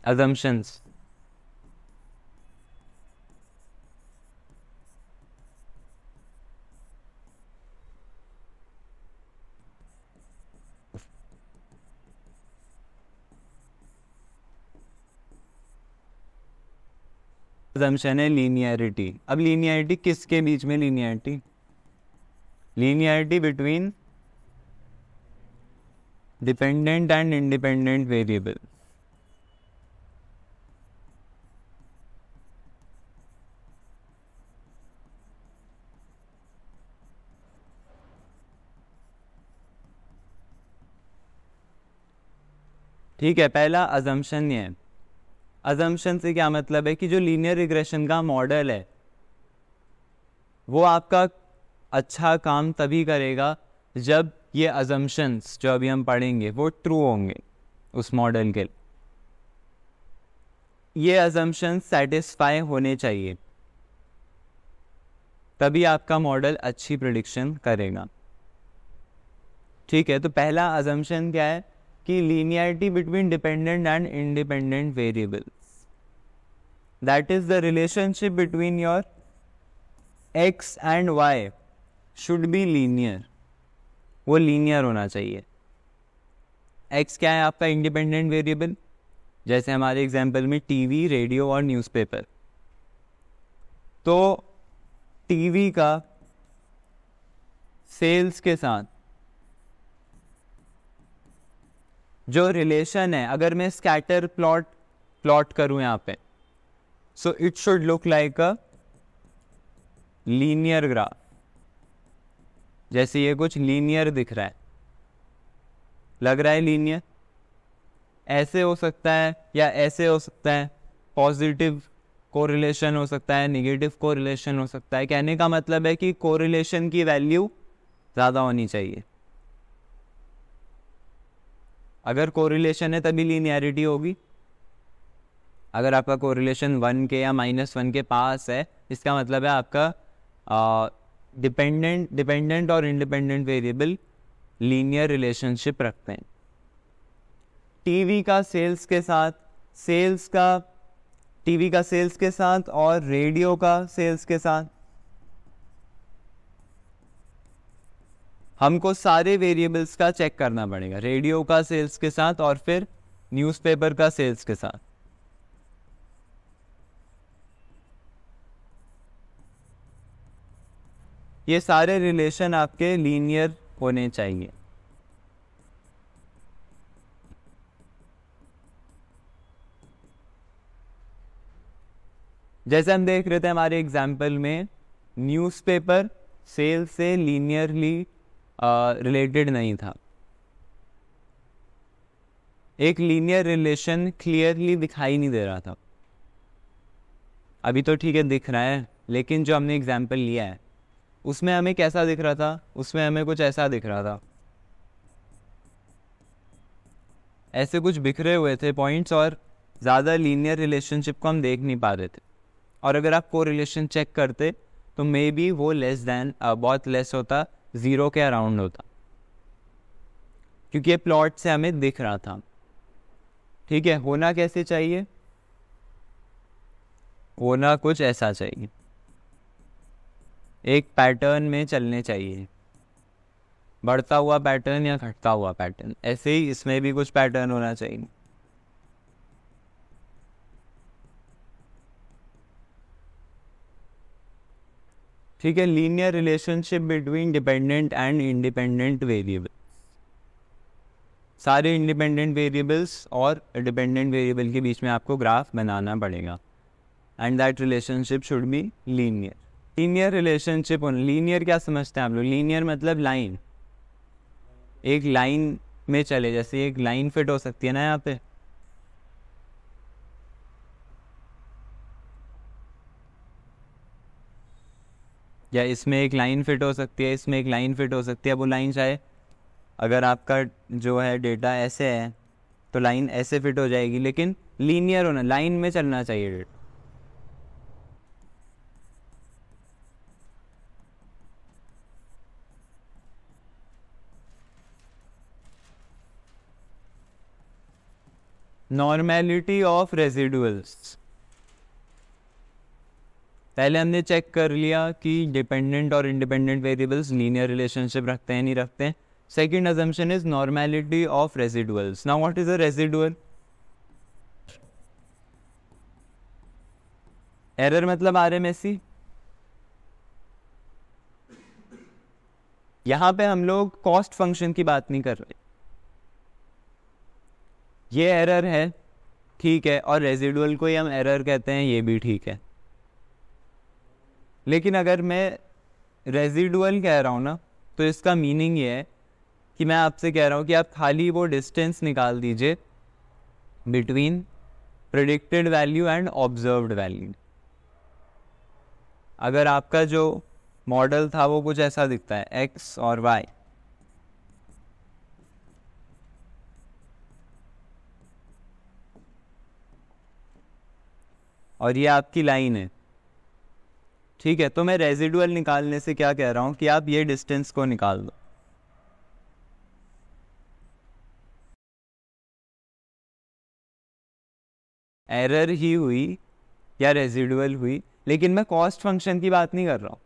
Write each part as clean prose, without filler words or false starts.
assumptions. assumption है linearity. अब linearity किसके बीच में? Linearity between dependent and independent variable. ठीक है, पहला अजम्पशन ये है. अजम्पशन से क्या मतलब है कि जो लीनियर रिग्रेशन का मॉडल है वो आपका अच्छा काम तभी करेगा जब ये अजम्पशंस जो अभी हम पढ़ेंगे वो ट्रू होंगे उस मॉडल के. ये अजम्पशंस सेटिस्फाई होने चाहिए, तभी आपका मॉडल अच्छी प्रिडिक्शन करेगा. ठीक है, तो पहला अजम्पशन क्या है कि linearity between dependent and independent variables, that is the relationship between your x and why should be linear. वो लीनियर होना चाहिए. एक्स क्या है? आपका इंडिपेंडेंट वेरिएबल, जैसे हमारे एग्जाम्पल में टीवी, रेडियो और न्यूज़पेपर. तो टीवी का सेल्स के साथ जो रिलेशन है, अगर मैं स्कैटर प्लॉट करूं यहाँ पे, so it should look like a linear graph. जैसे ये कुछ लीनियर दिख रहा है, लग रहा है लीनियर. ऐसे हो सकता है या ऐसे हो सकता है. पॉजिटिव कोरिलेशन हो सकता है, नेगेटिव कोरिलेशन हो सकता है. कहने का मतलब है कि कोरिलेशन की वैल्यू ज़्यादा होनी चाहिए. अगर कोरिलेशन है तभी लीनियरिटी होगी. अगर आपका कोरिलेशन 1 के या -1 के पास है, इसका मतलब है आपका डिपेंडेंट और इंडिपेंडेंट वेरिएबल लीनियर रिलेशनशिप रखते हैं. टीवी का सेल्स के साथ और रेडियो का सेल्स के साथ हमको सारे वेरिएबल्स का चेक करना पड़ेगा. रेडियो का सेल्स के साथ और फिर न्यूज़पेपर का सेल्स के साथ. ये सारे रिलेशन आपके लीनियर होने चाहिए. जैसे हम देख रहे थे हमारे एग्जाम्पल में, न्यूज़पेपर सेल से लीनियरली रिलेटेड नहीं था. एक लीनियर रिलेशन क्लियरली दिखाई नहीं दे रहा था. अभी तो ठीक है दिख रहा है, लेकिन जो हमने एग्जाम्पल लिया है उसमें हमें कैसा दिख रहा था? उसमें हमें कुछ ऐसा दिख रहा था. ऐसे कुछ बिखरे हुए थे पॉइंट्स और ज़्यादा लीनियर रिलेशनशिप को हम देख नहीं पा रहे थे. और अगर आप को रिलेशन चेक करते तो मे बी वो लेस देन बहुत लेस होता, 0 के अराउंड होता, क्योंकि ये प्लॉट से हमें दिख रहा था. ठीक है, होना कैसे चाहिए? होना कुछ ऐसा चाहिए, एक पैटर्न में चलने चाहिए. बढ़ता हुआ पैटर्न या घटता हुआ पैटर्न. ऐसे ही इसमें भी कुछ पैटर्न होना चाहिए. ठीक है, linear relationship between dependent and independent variable. सारे इंडिपेंडेंट वेरिएबल्स और डिपेंडेंट वेरिएबल के बीच में आपको ग्राफ बनाना पड़ेगा. And that relationship should be linear. Linear relationship. Linear क्या समझते हैं आप लोग? लीनियर मतलब लाइन. एक लाइन में चले, जैसे एक लाइन फिट हो सकती है ना यहाँ पे. या इसमें एक लाइन फिट हो सकती है, इसमें एक लाइन फिट हो सकती है. वो लाइन चाहे अगर आपका जो है डेटा ऐसे है तो लाइन ऐसे फिट हो जाएगी, लेकिन लीनियर होना, लाइन में चलना चाहिए डेटा. नॉर्मेलिटी ऑफ रेजिडुअल्स, पहले हमने चेक कर लिया कि डिपेंडेंट और इंडिपेंडेंट वेरिएबल्स लीनियर रिलेशनशिप रखते हैं नहीं रखते हैं. Second assumption is normality of residuals. Now what is a residual? Error मतलब RMSE. यहां पे हम लोग कॉस्ट फंक्शन की बात नहीं कर रहे. ये एरर है, ठीक है, और रेजिडुअल को ही हम एरर कहते हैं, ये भी ठीक है. लेकिन अगर मैं रेजिडुअल कह रहा हूं ना, तो इसका मीनिंग ये है कि मैं आपसे कह रहा हूँ कि आप खाली वो डिस्टेंस निकाल दीजिए between predicted value and observed value. अगर आपका जो मॉडल था वो कुछ ऐसा दिखता है, एक्स और वाई, और ये आपकी लाइन है, ठीक है, तो मैं रेजिडुअल निकालने से क्या कह रहा हूँ कि आप ये डिस्टेंस को निकाल दो. एरर ही हुई या रेजिडुअल हुई, लेकिन मैं कॉस्ट फंक्शन की बात नहीं कर रहा हूँ,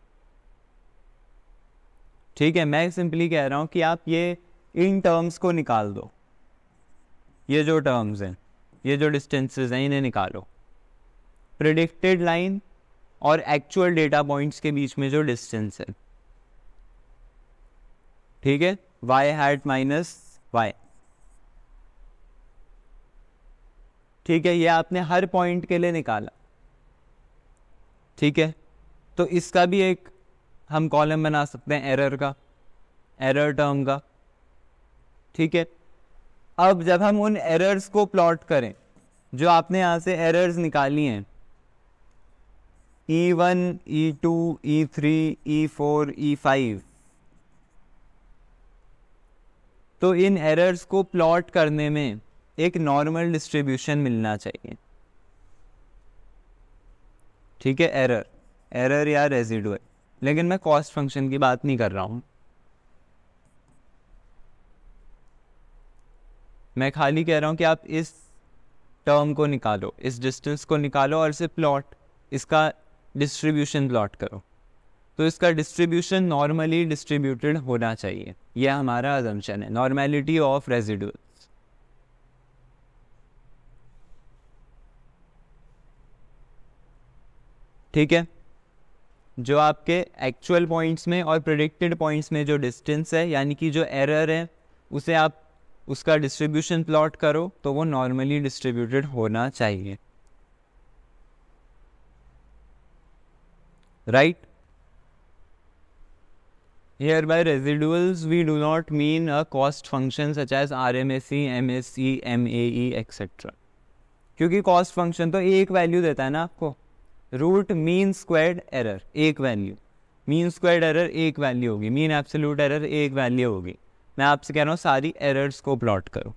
ठीक है. मैं सिंपली कह रहा हूँ कि आप ये इन टर्म्स को निकाल दो. ये जो टर्म्स हैं, ये जो डिस्टेंसेस हैं, इन्हें निकालो. प्रेडिक्टेड लाइन और एक्चुअल डेटा पॉइंट्स के बीच में जो डिस्टेंस है, ठीक है, वाई हैट माइनस वाई, ठीक है, ये आपने हर पॉइंट के लिए निकाला, ठीक है. तो इसका भी एक हम कॉलम बना सकते हैं एरर का, एरर टर्म का, ठीक है. अब जब हम उन एरर्स को प्लॉट करें, जो आपने यहां से एरर्स निकाली हैं, E1, E2, E3, E4, E5, तो इन एरर्स को प्लॉट करने में एक नॉर्मल डिस्ट्रीब्यूशन मिलना चाहिए, ठीक है. एरर या रेजिडुअल. लेकिन मैं कॉस्ट फंक्शन की बात नहीं कर रहा हूं, मैं खाली कह रहा हूं कि आप इस टर्म को निकालो, इस डिस्टेंस को निकालो और इसे प्लॉट, इसका डिस्ट्रीब्यूशन प्लॉट करो. तो इसका डिस्ट्रीब्यूशन नॉर्मली डिस्ट्रीब्यूटेड होना चाहिए. यह हमारा अजम्पशन है, नॉर्मेलिटी ऑफ रेजिडुअल्स. ठीक है. जो आपके एक्चुअल पॉइंट्स में और प्रेडिक्टेड पॉइंट्स में जो डिस्टेंस है, यानी कि जो एरर है, उसे आप उसका डिस्ट्रीब्यूशन प्लॉट करो तो वो नॉर्मली डिस्ट्रीब्यूटेड होना चाहिए, right. Here by residuals we do not mean a cost function such as RMSE, MSE, MAE, etc. क्योंकि कॉस्ट फंक्शन तो एक वैल्यू देता है ना आपको, रूट मीन स्क्वायर्ड एरर एक वैल्यू, मीन स्क्वायर्ड एरर एक वैल्यू होगी, मीन एब्सोल्यूट एरर एक वैल्यू होगी. मैं आपसे कह रहा हूँ सारी एरर्स को प्लॉट करो.